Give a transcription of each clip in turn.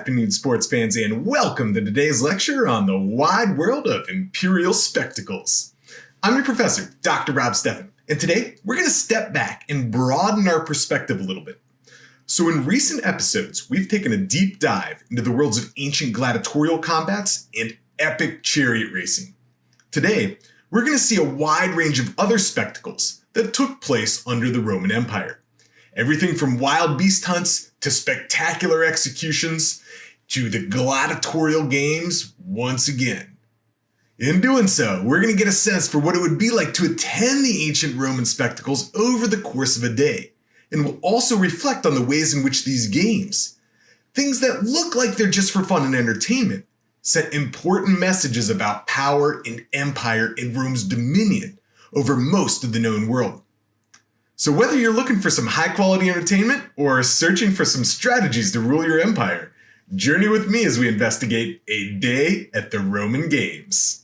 afternoon, sports fans, and welcome to today's lecture on the wide world of imperial spectacles. I'm your professor, Dr. Rob Steffen, and today we're going to step back and broaden our perspective a little bit. So in recent episodes, we've taken a deep dive into the worlds of ancient gladiatorial combats and epic chariot racing. Today, we're going to see a wide range of other spectacles that took place under the Roman Empire. Everything from wild beast hunts to spectacular executions to the Gladiatorial Games once again. In doing so, we're going to get a sense for what it would be like to attend the ancient Roman spectacles over the course of a day. And we'll also reflect on the ways in which these games, things that look like they're just for fun and entertainment, sent important messages about power and empire and Rome's dominion over most of the known world. So whether you're looking for some high-quality entertainment or searching for some strategies to rule your empire, journey with me as we investigate a day at the Roman Games.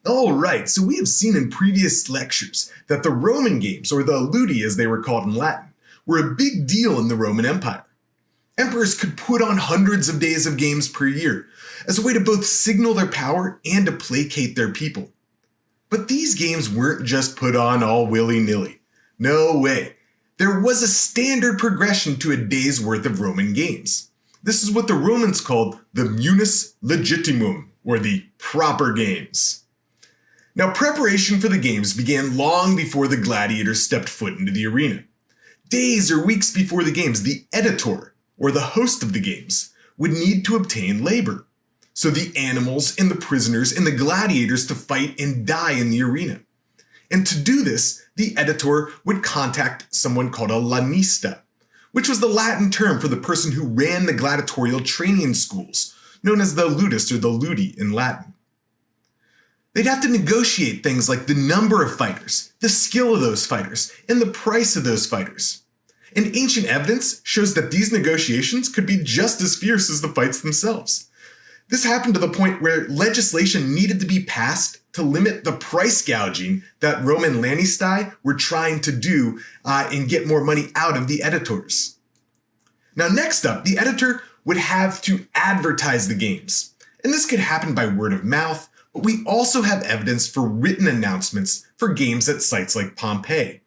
Alright, so we have seen in previous lectures that the Roman games, or the Ludi as they were called in Latin, were a big deal in the Roman Empire. Emperors could put on hundreds of days of games per year as a way to both signal their power and to placate their people. But these games weren't just put on all willy-nilly. No way. There was a standard progression to a day's worth of Roman games. This is what the Romans called the munus legitimum, or the proper games. Now, preparation for the games began long before the gladiators stepped foot into the arena. Days or weeks before the games, the editor, or the host of the games, would need to obtain labor. So the animals and the prisoners and the gladiators to fight and die in the arena. And to do this, the editor would contact someone called a lanista, which was the Latin term for the person who ran the gladiatorial training schools, known as the ludus or the ludi in Latin. They'd have to negotiate things like the number of fighters, the skill of those fighters, and the price of those fighters. And ancient evidence shows that these negotiations could be just as fierce as the fights themselves. This happened to the point where legislation needed to be passed to limit the price gouging that Roman lannisti were trying to do and get more money out of the editors. Now next up, the editor would have to advertise the games. And this could happen by word of mouth, but we also have evidence for written announcements for games at sites like Pompeii.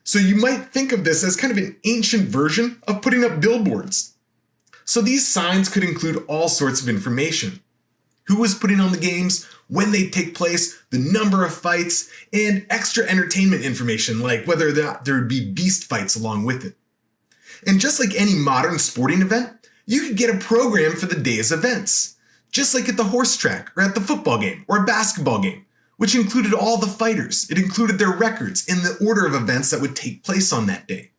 So you might think of this as kind of an ancient version of putting up billboards. So these signs could include all sorts of information. Who was putting on the games, when they'd take place, the number of fights, and extra entertainment information like whether or not there would be beast fights along with it. And just like any modern sporting event, you could get a program for the day's events. Just like at the horse track, or at the football game, or a basketball game, which included all the fighters. It included their records and the order of events that would take place on that day.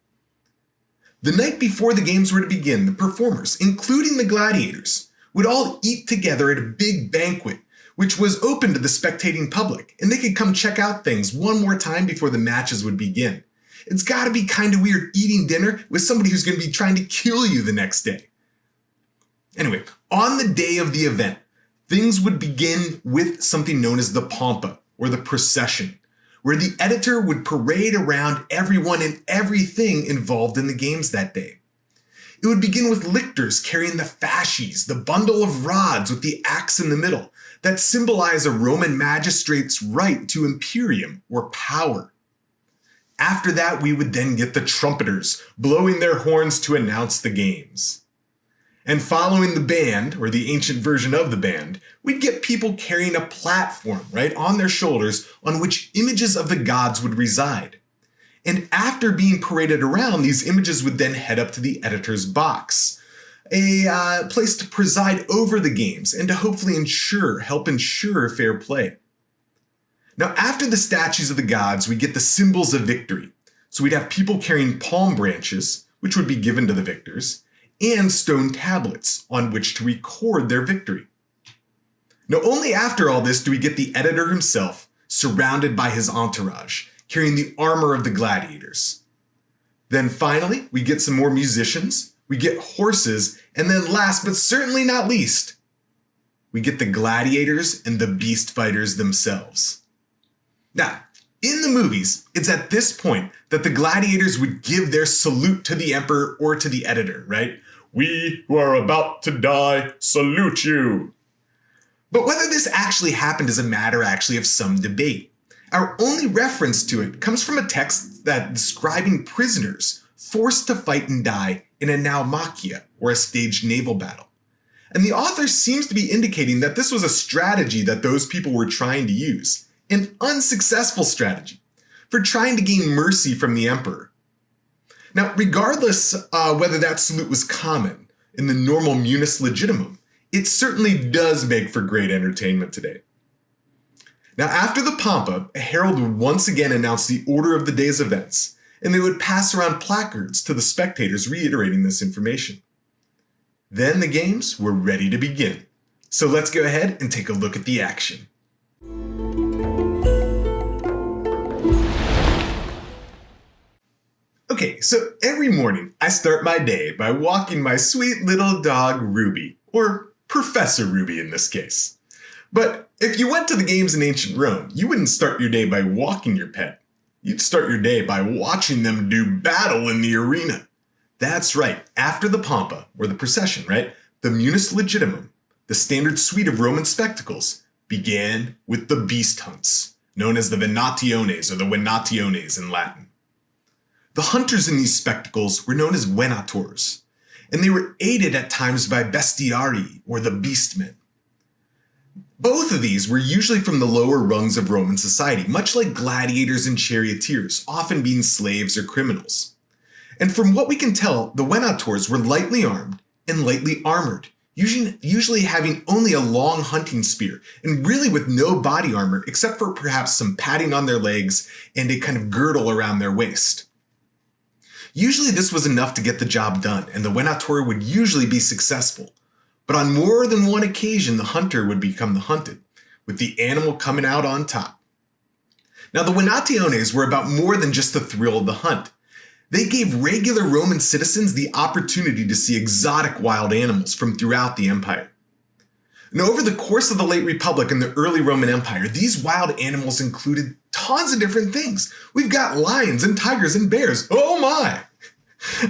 The night before the games were to begin, the performers, including the gladiators, would all eat together at a big banquet, which was open to the spectating public, and they could come check out things one more time before the matches would begin. It's gotta be kinda weird eating dinner with somebody who's gonna be trying to kill you the next day. Anyway, on the day of the event, things would begin with something known as the pompa, or the procession, where the editor would parade around everyone and everything involved in the games that day. It would begin with lictors carrying the fasces, the bundle of rods with the axe in the middle, that symbolize a Roman magistrate's right to imperium, or power. After that, we would then get the trumpeters, blowing their horns to announce the games. And following the band, or the ancient version of the band, we'd get people carrying a platform, right, on their shoulders on which images of the gods would reside. And after being paraded around, these images would then head up to the editor's box, a place to preside over the games and to hopefully help ensure fair play. Now, after the statues of the gods, we get the symbols of victory. So we'd have people carrying palm branches, which would be given to the victors, and stone tablets on which to record their victory. Now, only after all this do we get the editor himself, surrounded by his entourage, carrying the armor of the gladiators. Then finally, we get some more musicians, we get horses, and then last but certainly not least, we get the gladiators and the beast fighters themselves. Now, in the movies, it's at this point that the gladiators would give their salute to the emperor or to the editor, right? "We who are about to die salute you." But whether this actually happened is a matter of some debate. Our only reference to it comes from a text that describing prisoners forced to fight and die in a naumachia, or a staged naval battle. And the author seems to be indicating that this was a strategy that those people were trying to use, an unsuccessful strategy, for trying to gain mercy from the emperor. Now, regardless whether that salute was common in the normal munus legitimum, it certainly does make for great entertainment today. Now, after the Pompa, a herald would once again announce the order of the day's events, and they would pass around placards to the spectators reiterating this information. Then the games were ready to begin. So let's go ahead and take a look at the action. Okay, so every morning I start my day by walking my sweet little dog Ruby, or Professor Ruby in this case. But if you went to the games in ancient Rome, you wouldn't start your day by walking your pet. You'd start your day by watching them do battle in the arena. That's right, after the Pompa, or the procession, right? The munus legitimum, the standard suite of Roman spectacles, began with the beast hunts, known as the venationes, or the venationes in Latin. The hunters in these spectacles were known as venatores, and they were aided at times by bestiarii, or the beastmen. Both of these were usually from the lower rungs of Roman society, much like gladiators and charioteers, often being slaves or criminals. And from what we can tell, the venatores were lightly armed and lightly armored, usually having only a long hunting spear, and really with no body armor except for perhaps some padding on their legs and a kind of girdle around their waist. Usually this was enough to get the job done, and the venator would usually be successful. But on more than one occasion, the hunter would become the hunted, with the animal coming out on top. Now, the venationes were about more than just the thrill of the hunt. They gave regular Roman citizens the opportunity to see exotic wild animals from throughout the empire. And over the course of the late Republic and the early Roman Empire, these wild animals included tons of different things. We've got lions and tigers and bears, oh my!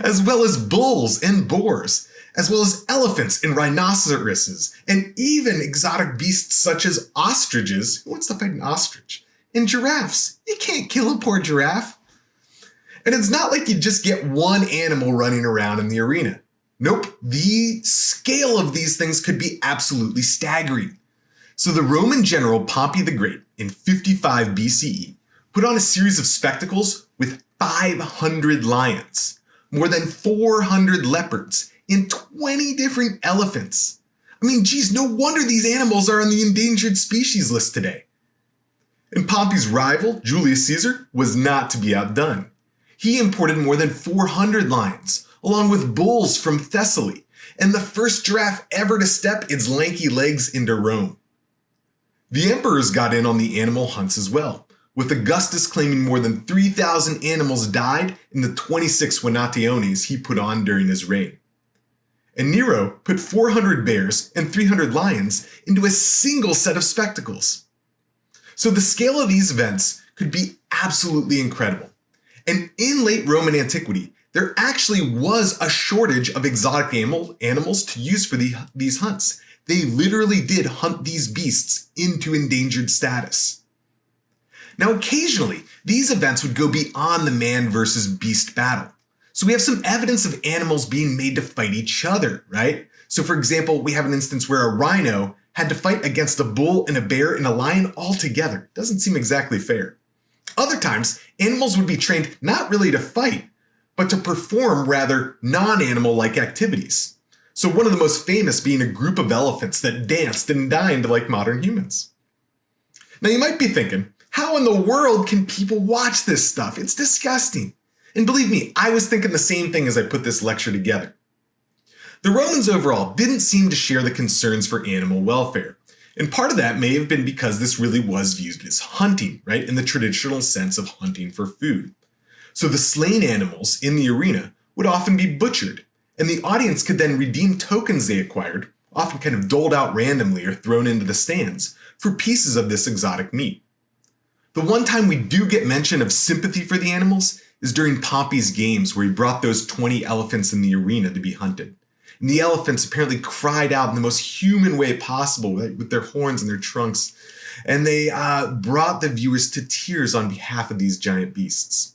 As well as bulls and boars, as well as elephants and rhinoceroses, and even exotic beasts such as ostriches. Who wants to fight an ostrich? And giraffes. You can't kill a poor giraffe. And it's not like you just get one animal running around in the arena. Nope, the scale of these things could be absolutely staggering. So the Roman general Pompey the Great in 55 BCE put on a series of spectacles with 500 lions, more than 400 leopards, and 20 different elephants. I mean, geez, no wonder these animals are on the endangered species list today. And Pompey's rival, Julius Caesar, was not to be outdone. He imported more than 400 lions, along with bulls from Thessaly, and the first giraffe ever to step its lanky legs into Rome. The emperors got in on the animal hunts as well, with Augustus claiming more than 3,000 animals died in the 26 venationes he put on during his reign. And Nero put 400 bears and 300 lions into a single set of spectacles. So the scale of these events could be absolutely incredible. And in late Roman antiquity, there actually was a shortage of exotic animals to use for these hunts. They literally did hunt these beasts into endangered status. Now, occasionally, these events would go beyond the man versus beast battle. So we have some evidence of animals being made to fight each other, right? So for example, we have an instance where a rhino had to fight against a bull and a bear and a lion all together. Doesn't seem exactly fair. Other times, animals would be trained not really to fight, but to perform rather non-animal-like activities. So one of the most famous being a group of elephants that danced and dined like modern humans. Now you might be thinking, how in the world can people watch this stuff? It's disgusting. And believe me, I was thinking the same thing as I put this lecture together. The Romans overall didn't seem to share the concerns for animal welfare. And part of that may have been because this really was viewed as hunting, right? In the traditional sense of hunting for food. So the slain animals in the arena would often be butchered, and the audience could then redeem tokens they acquired, often kind of doled out randomly or thrown into the stands, for pieces of this exotic meat. The one time we do get mention of sympathy for the animals is during Pompey's games, where he brought those 20 elephants in the arena to be hunted. And the elephants apparently cried out in the most human way possible, right, with their horns and their trunks. And they brought the viewers to tears on behalf of these giant beasts.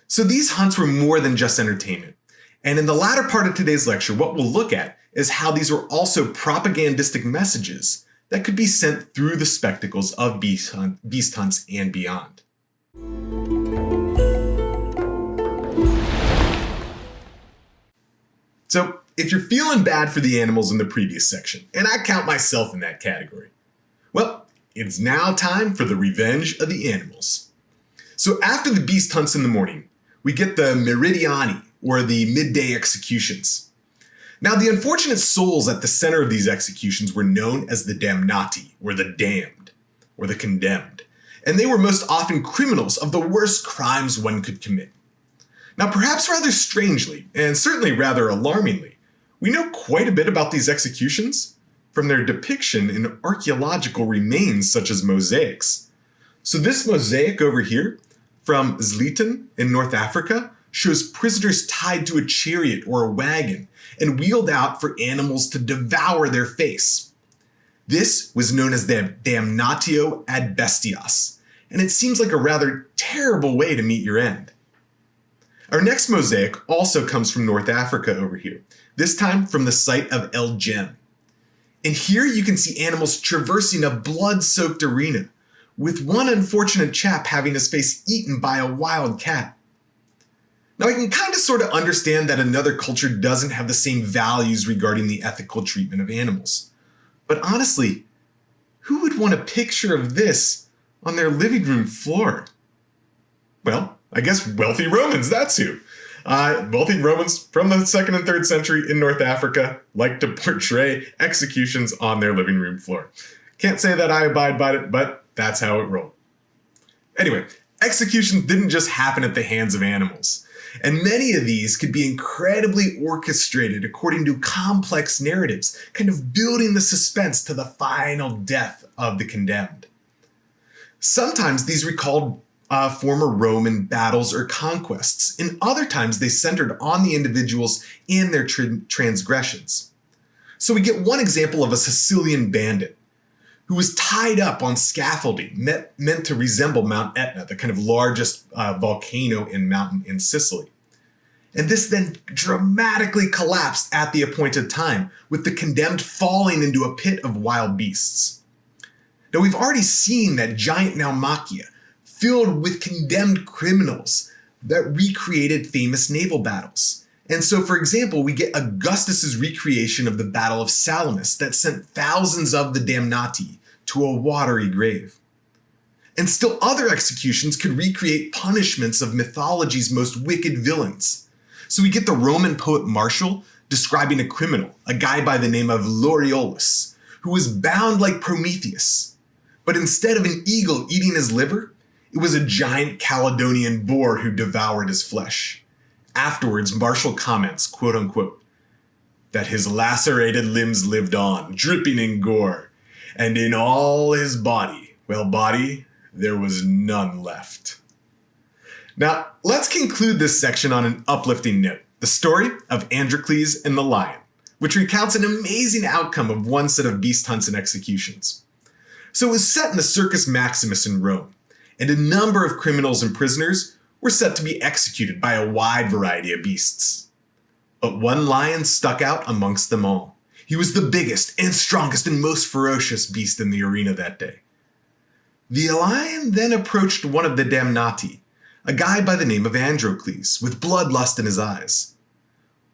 So these hunts were more than just entertainment. And in the latter part of today's lecture, what we'll look at is how these were also propagandistic messages that could be sent through the spectacles of beast hunts and beyond. So if you're feeling bad for the animals in the previous section, and I count myself in that category, well, it's now time for the revenge of the animals. So after the beast hunts in the morning, we get the meridiani, or the midday executions. Now, the unfortunate souls at the center of these executions were known as the damnati, or the damned, or the condemned, and they were most often criminals of the worst crimes one could commit. Now, perhaps rather strangely, and certainly rather alarmingly, we know quite a bit about these executions from their depiction in archaeological remains such as mosaics. So this mosaic over here from Zliten in North Africa shows prisoners tied to a chariot or a wagon and wheeled out for animals to devour their face. This was known as the damnatio ad bestias, and it seems like a rather terrible way to meet your end. Our next mosaic also comes from North Africa over here, this time from the site of El Jem. And here you can see animals traversing a blood-soaked arena, with one unfortunate chap having his face eaten by a wild cat. Now I can kind of sort of understand that another culture doesn't have the same values regarding the ethical treatment of animals. But honestly, who would want a picture of this on their living room floor? Well, I guess wealthy Romans, that's who. Wealthy Romans from the 2nd and 3rd century in North Africa like to portray executions on their living room floor. Can't say that I abide by it, but that's how it rolled. Anyway, executions didn't just happen at the hands of animals. And many of these could be incredibly orchestrated according to complex narratives, kind of building the suspense to the final death of the condemned. Sometimes these recalled former Roman battles or conquests, and other times they centered on the individuals and their transgressions. So we get one example of a Sicilian bandit who was tied up on scaffolding meant to resemble Mount Etna, the kind of largest volcano and mountain in Sicily. And this then dramatically collapsed at the appointed time, with the condemned falling into a pit of wild beasts. Now we've already seen that giant naumachia filled with condemned criminals that recreated famous naval battles. And so, for example, we get Augustus's recreation of the Battle of Salamis that sent thousands of the damnati to a watery grave. And still other executions could recreate punishments of mythology's most wicked villains. So we get the Roman poet Martial describing a criminal, a guy by the name of Laureolus, who was bound like Prometheus. But instead of an eagle eating his liver, it was a giant Caledonian boar who devoured his flesh. Afterwards, Martial comments, quote unquote, that his lacerated limbs lived on, dripping in gore, and in all his body, there was none left. Now, let's conclude this section on an uplifting note. The story of Androcles and the lion, which recounts an amazing outcome of one set of beast hunts and executions. So it was set in the Circus Maximus in Rome, and a number of criminals and prisoners were set to be executed by a wide variety of beasts. But one lion stuck out amongst them all. He was the biggest and strongest and most ferocious beast in the arena that day. The lion then approached one of the damnati, a guy by the name of Androcles, with bloodlust in his eyes.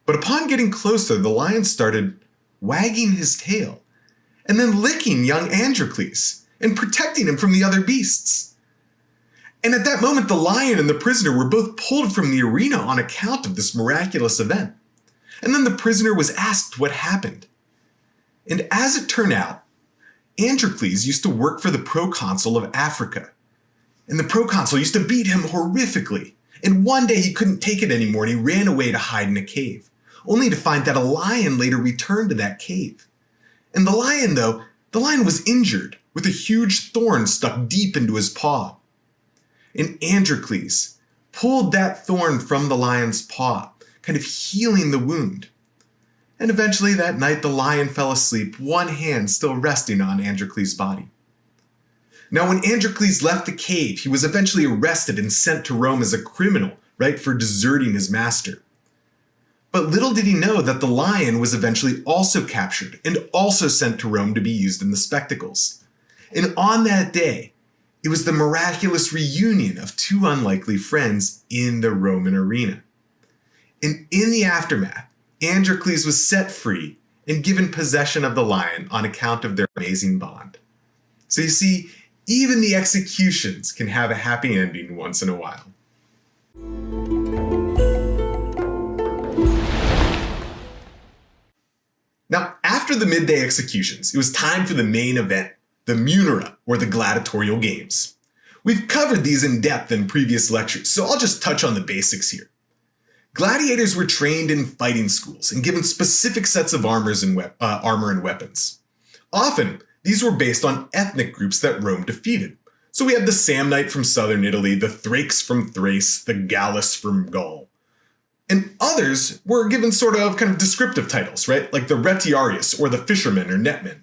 But upon getting closer, the lion started wagging his tail, and then licking young Androcles, and protecting him from the other beasts. And at that moment, the lion and the prisoner were both pulled from the arena on account of this miraculous event. And then the prisoner was asked what happened. And as it turned out, Androcles used to work for the proconsul of Africa. And the proconsul used to beat him horrifically. And one day he couldn't take it anymore and he ran away to hide in a cave, only to find that a lion later returned to that cave. And the lion was injured with a huge thorn stuck deep into his paw. And Androcles pulled that thorn from the lion's paw, kind of healing the wound. And eventually that night the lion fell asleep, one hand still resting on Androcles' body. Now when Androcles left the cave, he was eventually arrested and sent to Rome as a criminal, right, for deserting his master. But little did he know that the lion was eventually also captured and also sent to Rome to be used in the spectacles. And on that day, it was the miraculous reunion of two unlikely friends in the Roman arena. And in the aftermath, Androcles was set free and given possession of the lion on account of their amazing bond. So you see, even the executions can have a happy ending once in a while. Now, after the midday executions, it was time for the main event, the Munera, or the Gladiatorial Games. We've covered these in depth in previous lectures, so I'll just touch on the basics here. Gladiators were trained in fighting schools and given specific sets of armor and weapons. Often, these were based on ethnic groups that Rome defeated. So we had the Samnite from southern Italy, the Thrakes from Thrace, the Gallus from Gaul. And others were given sort of kind of descriptive titles, right? Like the Retiarius, or the fisherman or netman,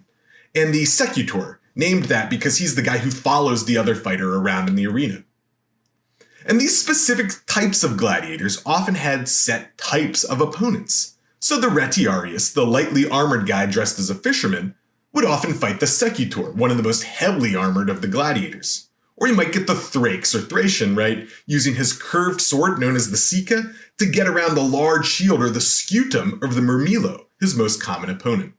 and the Secutor, named that because he's the guy who follows the other fighter around in the arena. And these specific types of gladiators often had set types of opponents. So the Retiarius, the lightly armored guy dressed as a fisherman, would often fight the Secutor, one of the most heavily armored of the gladiators. Or you might get the Thrakes or Thracian, right, using his curved sword known as the Sica to get around the large shield or the scutum of the Murmillo, his most common opponent.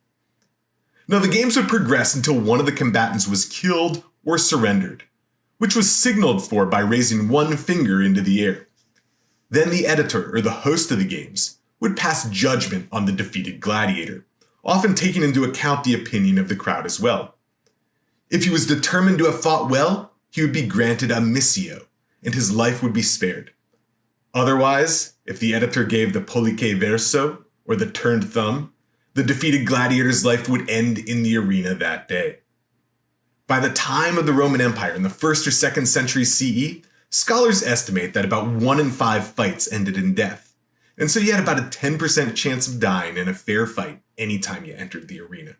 Now the games would progress until one of the combatants was killed or surrendered, which was signaled for by raising one finger into the air. Then the editor, or the host of the games, would pass judgment on the defeated gladiator, often taking into account the opinion of the crowd as well. If he was determined to have fought well, he would be granted a missio, and his life would be spared. Otherwise, if the editor gave the pollice verso, or the turned thumb, the defeated gladiator's life would end in the arena that day. By the time of the Roman Empire in the 1st or 2nd century CE, scholars estimate that about 1 in 5 fights ended in death. And so you had about a 10% chance of dying in a fair fight anytime you entered the arena.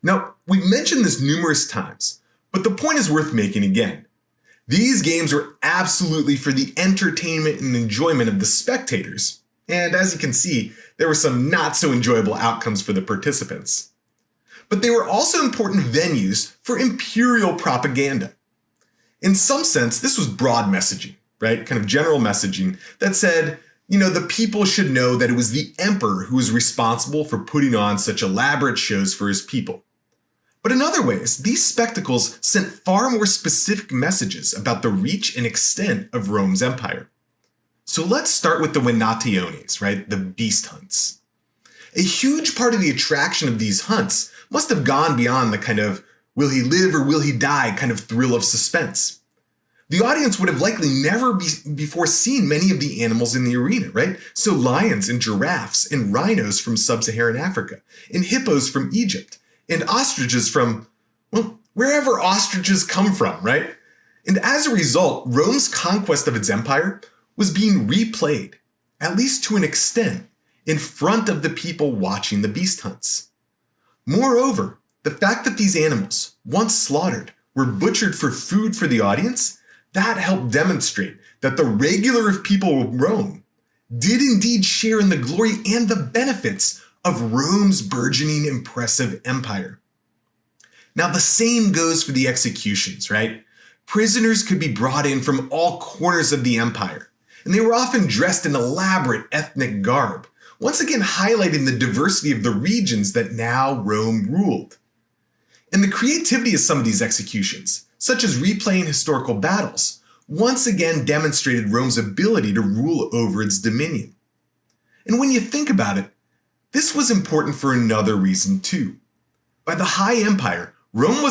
Now, we've mentioned this numerous times, but the point is worth making again. These games were absolutely for the entertainment and enjoyment of the spectators, and as you can see, there were some not so enjoyable outcomes for the participants. But they were also important venues for imperial propaganda. In some sense, this was broad messaging, right? Kind of general messaging that said, the people should know that it was the emperor who was responsible for putting on such elaborate shows for his people. But in other ways, these spectacles sent far more specific messages about the reach and extent of Rome's empire. So let's start with the venationes, right? The beast hunts. A huge part of the attraction of these hunts must have gone beyond the kind of will he live or will he die kind of thrill of suspense. The audience would have likely never before seen many of the animals in the arena, right? So lions and giraffes and rhinos from sub-Saharan Africa, and hippos from Egypt, and ostriches from, where wherever ostriches come from, right? And as a result, Rome's conquest of its empire was being replayed, at least to an extent, in front of the people watching the beast hunts. Moreover, the fact that these animals, once slaughtered, were butchered for food for the audience, that helped demonstrate that the regular people of Rome did indeed share in the glory and the benefits of Rome's burgeoning impressive empire. Now the same goes for the executions, right? Prisoners could be brought in from all corners of the empire, and they were often dressed in elaborate ethnic garb, once again highlighting the diversity of the regions that now Rome ruled. And the creativity of some of these executions, such as replaying historical battles, once again demonstrated Rome's ability to rule over its dominion. And when you think about it, this was important for another reason too. By the High Empire, Rome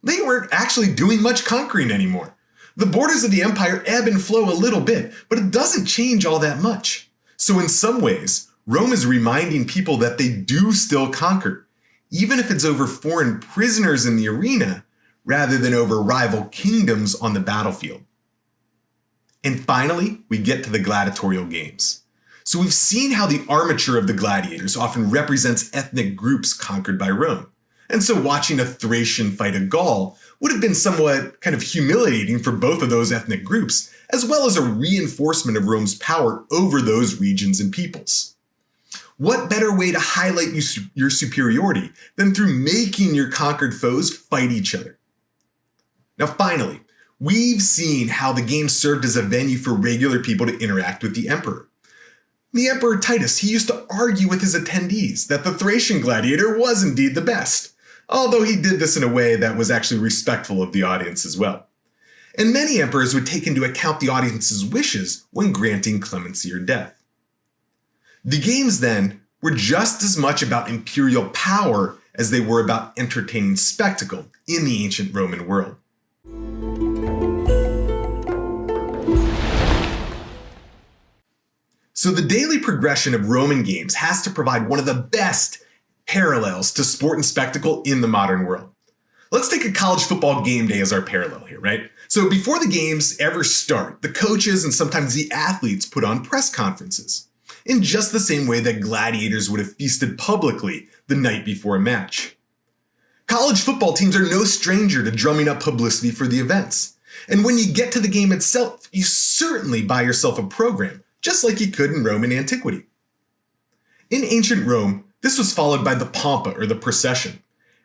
they weren't actually doing much conquering anymore. The borders of the empire ebb and flow a little bit, but it doesn't change all that much. So in some ways, Rome is reminding people that they do still conquer, even if it's over foreign prisoners in the arena, rather than over rival kingdoms on the battlefield. And finally, we get to the Gladiatorial Games. So we've seen how the armature of the gladiators often represents ethnic groups conquered by Rome. And so watching a Thracian fight a Gaul would have been somewhat kind of humiliating for both of those ethnic groups, as well as a reinforcement of Rome's power over those regions and peoples. What better way to highlight your superiority than through making your conquered foes fight each other? Now finally, we've seen how the game served as a venue for regular people to interact with the emperor. The Emperor Titus, he used to argue with his attendees that the Thracian gladiator was indeed the best, although he did this in a way that was actually respectful of the audience as well. And many emperors would take into account the audience's wishes when granting clemency or death. The games then were just as much about imperial power as they were about entertaining spectacle in the ancient Roman world. So the daily progression of Roman games has to provide one of the best parallels to sport and spectacle in the modern world. Let's take a college football game day as our parallel here, right? So before the games ever start, the coaches and sometimes the athletes put on press conferences, in just the same way that gladiators would have feasted publicly the night before a match. College football teams are no stranger to drumming up publicity for the events. And when you get to the game itself, you certainly buy yourself a program, just like you could in Roman antiquity. In ancient Rome, this was followed by the pompa or the procession.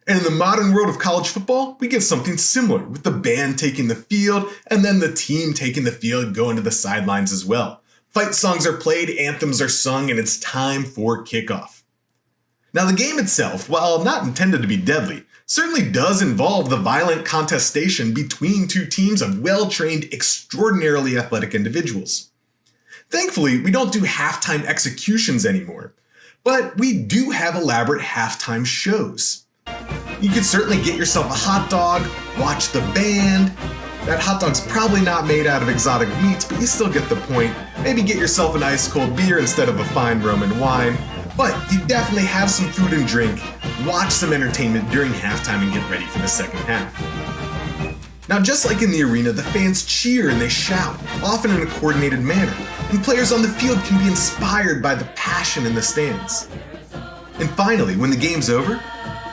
And in the modern world of college football, we get something similar, with the band taking the field and then the team taking the field going to the sidelines as well. Fight songs are played, anthems are sung, and it's time for kickoff. Now the game itself, while not intended to be deadly, certainly does involve the violent contestation between two teams of well-trained, extraordinarily athletic individuals. Thankfully, we don't do halftime executions anymore, but we do have elaborate halftime shows. You could certainly get yourself a hot dog, watch the band. That hot dog's probably not made out of exotic meats, but you still get the point. Maybe get yourself an ice cold beer instead of a fine Roman wine. But you definitely have some food and drink, watch some entertainment during halftime, and get ready for the second half. Now, just like in the arena, the fans cheer and they shout, often in a coordinated manner, and players on the field can be inspired by the passion in the stands. And finally, when the game's over,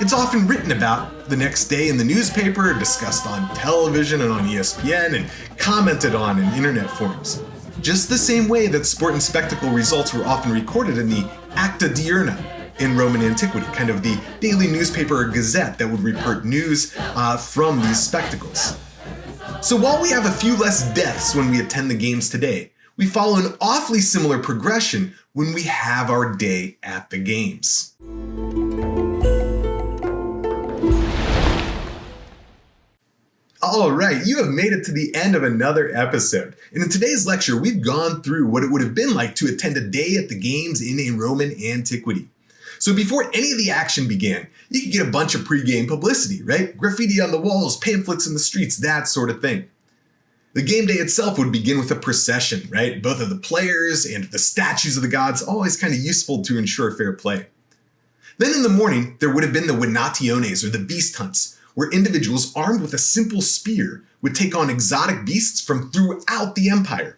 it's often written about the next day in the newspaper, discussed on television and on ESPN, and commented on in internet forums. Just the same way that sport and spectacle results were often recorded in the Acta Diurna in Roman antiquity, kind of the daily newspaper or gazette that would report news from these spectacles. So while we have a few less deaths when we attend the games today, we follow an awfully similar progression when we have our day at the games. All right, you have made it to the end of another episode. And in today's lecture, we've gone through what it would have been like to attend a day at the games in a Roman antiquity. So before any of the action began, you could get a bunch of pre-game publicity, right? Graffiti on the walls, pamphlets in the streets, that sort of thing. The game day itself would begin with a procession, right? Both of the players and the statues of the gods, always kind of useful to ensure fair play. Then in the morning, there would have been the venationes or the beast hunts, where individuals armed with a simple spear would take on exotic beasts from throughout the empire.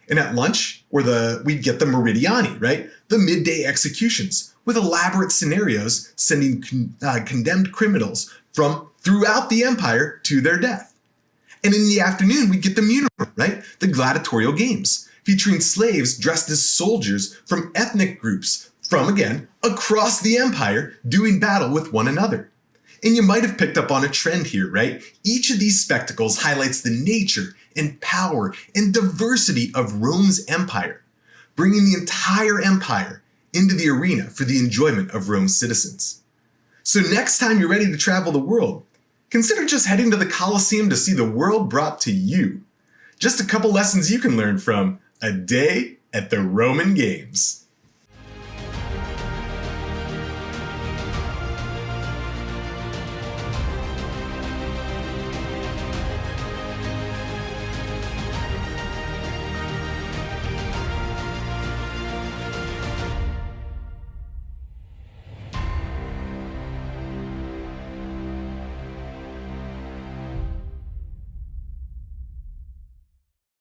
And at lunch, we'd get the meridiani, right? The midday executions, with elaborate scenarios sending condemned criminals from throughout the empire to their death. And in the afternoon, we'd get the Munera, right? The Gladiatorial Games, featuring slaves dressed as soldiers from ethnic groups from, again, across the empire doing battle with one another. And you might have picked up on a trend here, right? Each of these spectacles highlights the nature and power and diversity of Rome's empire, bringing the entire empire into the arena for the enjoyment of Rome's citizens. So next time you're ready to travel the world, consider just heading to the Colosseum to see the world brought to you. Just a couple lessons you can learn from A Day at the Roman Games.